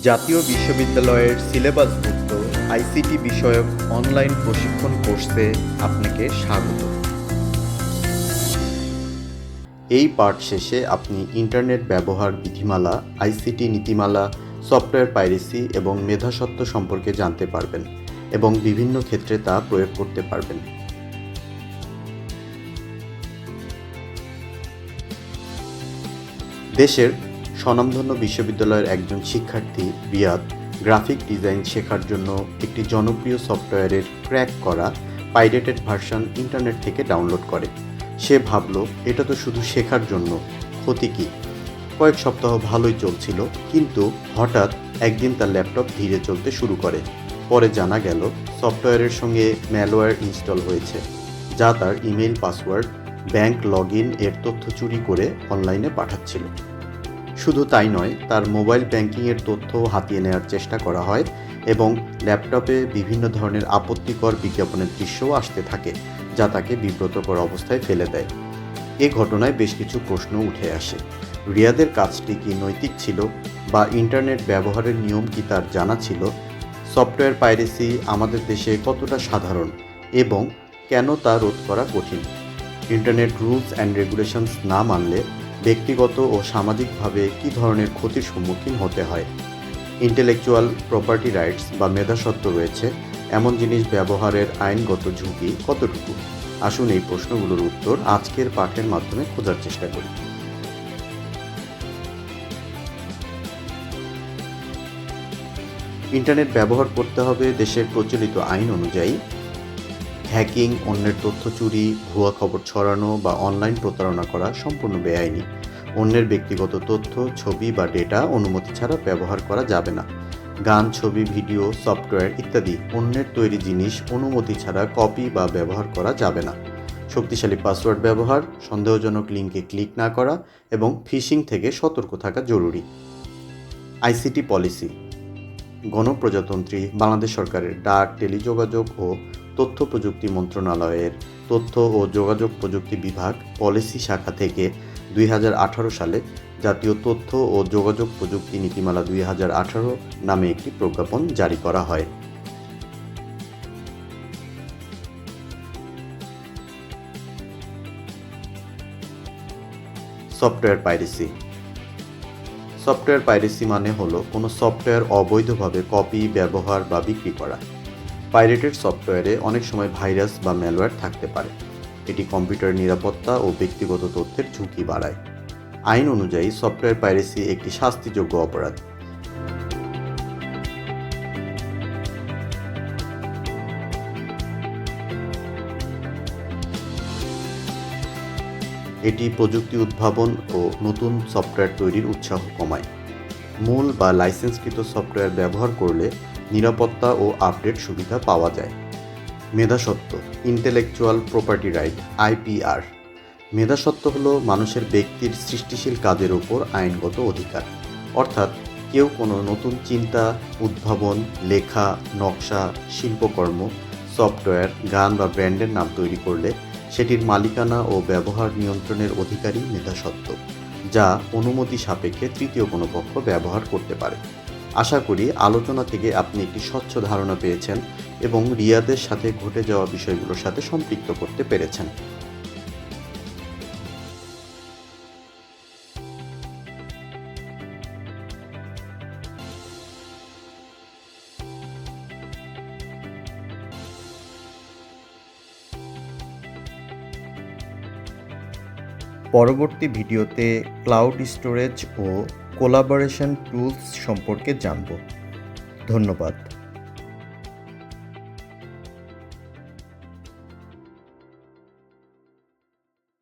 জাতীয় বিশ্ববিদ্যালয়ের সিলেবাসভুক্ত আইসিটি বিষয়ক অনলাইন প্রশিক্ষণ কোর্সে আপনাকে স্বাগত। এই পাঠ শেষে আপনি ইন্টারনেট ব্যবহার বিধিমালা, আইসিটি নীতিমালা, সফটওয়্যার পাইরেসি এবং মেধাস্বত্ব সম্পর্কে জানতে পারবেন এবং বিভিন্ন ক্ষেত্রে তা প্রয়োগ করতে পারবেন। দেশের স্বনামধন্য বিশ্ববিদ্যালয়ের একজন শিক্ষার্থী রিয়াদ গ্রাফিক ডিজাইন শেখার জন্য একটি জনপ্রিয় সফটওয়্যারের ক্র্যাক করা পাইরেটেড ভার্সন ইন্টারনেট থেকে ডাউনলোড করে। সে ভাবল, এটা তো শুধু শেখার জন্য, ক্ষতি কী? কয়েক সপ্তাহ ভালোই চলছিল, কিন্তু হঠাৎ একদিন তার ল্যাপটপ ধীরে চলতে শুরু করে। পরে জানা গেল সফটওয়্যারের সঙ্গে ম্যালওয়্যার ইনস্টল হয়েছে, যা তার email, password, bank log in এর তথ্য চুরি করে অনলাইনে পাঠাচ্ছিল। শুধু তাই নয়, তার মোবাইল ব্যাংকিংয়ের তথ্যও হাতিয়ে নেওয়ার চেষ্টা করা হয় এবং ল্যাপটপে বিভিন্ন ধরনের আপত্তিকর বিজ্ঞাপনের দৃশ্যও আসতে থাকে, যা তাকে বিব্রতকর অবস্থায় ফেলে দেয়। এ ঘটনায় বেশ কিছু প্রশ্ন উঠে আসে। রিয়াদের কাজটি কি নৈতিক ছিল, বা ইন্টারনেট ব্যবহারের নিয়ম কি তার জানা ছিল? সফটওয়্যার পাইরেসি আমাদের দেশে কতটা সাধারণ এবং কেন তা রোধ করা কঠিন? ইন্টারনেট রুলস অ্যান্ড রেগুলেশনস না মানলে ব্যক্তিগত ও সামাজিকভাবে কী ধরনের ক্ষতির সম্মুখীন হতে হয়? ইন্টেলেকচুয়াল প্রপার্টি রাইটস বা মেধাস্বত্ব রয়েছে এমন জিনিস ব্যবহারের আইনগত ঝুঁকি কতটুকু? আসুন এই প্রশ্নগুলোর উত্তর আজকের পাঠের মাধ্যমে খোঁজার চেষ্টা করি। ইন্টারনেট ব্যবহার করতে হবে দেশের প্রচলিত আইন অনুযায়ী। হ্যাকিং, অন্যের তথ্য চুরি, ভুয়া খবর ছড়ানো বা অনলাইন প্রতারণা করা সম্পূর্ণ বেআইনি। অন্যের ব্যক্তিগত তথ্য, ছবি বা ডেটা অনুমতি ছাড়া ব্যবহার করা যাবে না। গান, ছবি, ভিডিও, সফটওয়্যার ইত্যাদি অন্যের তৈরি জিনিস অনুমতি ছাড়া কপি বা ব্যবহার করা যাবে না। শক্তিশালী পাসওয়ার্ড ব্যবহার, সন্দেহজনক লিঙ্কে ক্লিক না করা এবং ফিশিং থেকে সতর্ক থাকা জরুরি। আইসিটি পলিসি গণপ্রজাতন্ত্রী বাংলাদেশ সরকারের ডাক, টেলিযোগাযোগ ও তথ্য প্রযুক্তি মন্ত্রণালয়ের তথ্য ও যোগাযোগ প্রযুক্তি বিভাগ পলিসি শাখা থেকে 2018 সালে জাতীয় তথ্য ও যোগাযোগ প্রযুক্তি নীতিমালা 2018 নামে একটি প্রজ্ঞাপন জারি করা হয়। সফটওয়্যার পাইরেসি মানে হলো কোনো সফটওয়্যার অবৈধভাবে কপি, ব্যবহার বা বিক্রি করা। পাইরেটেড সফটওয়্যারে অনেক সময় ভাইরাস বা ম্যালওয়্যার থাকতে পারে। এটি কম্পিউটারের নিরাপত্তা ও ব্যক্তিগত তথ্যের ঝুঁকি বাড়ায়। আইন অনুযায়ী সফটওয়্যার পাইরেসি একটি শাস্তিযোগ্য অপরাধ। এটি প্রযুক্তি উদ্ভাবন ও নতুন সফটওয়্যার তৈরির উৎসাহ কমায়। মূল বা লাইসেন্সকৃত সফটওয়্যার ব্যবহার করলে নিরাপত্তা ও আপডেট সুবিধা পাওয়া যায়। মেধাস্বত্ব, ইন্টেলেকচুয়াল প্রপার্টি রাইট, আইপিআর। মেধাস্বত্ব হলো মানুষের ব্যক্তির সৃষ্টিশীল কাজের উপর আইনগত অধিকার। অর্থাৎ কেউ কোনো নতুন চিন্তা, উদ্ভাবন, লেখা, নকশা, শিল্পকর্ম, সফটওয়্যার, গান বা ব্র্যান্ডের নাম তৈরি করলে সেটির মালিকানা ও ব্যবহার নিয়ন্ত্রণের অধিকারী মেধাস্বত্ব, যা অনুমতি সাপেক্ষে তৃতীয় কোনো পক্ষ ব্যবহার করতে পারে। আশা করি আলোচনা থেকে আপনি একটি স্বচ্ছ ধারণা পেয়েছেন এবং রিয়াদের সাথে ঘটে যাওয়া বিষয়গুলোর সাথে সম্পৃক্ত করতে পেরেছেন। পরবর্তী ভিডিওতে ক্লাউড স্টোরেজ ও কোলাবোরেশন টুলস সম্পর্কে জানব। ধন্যবাদ।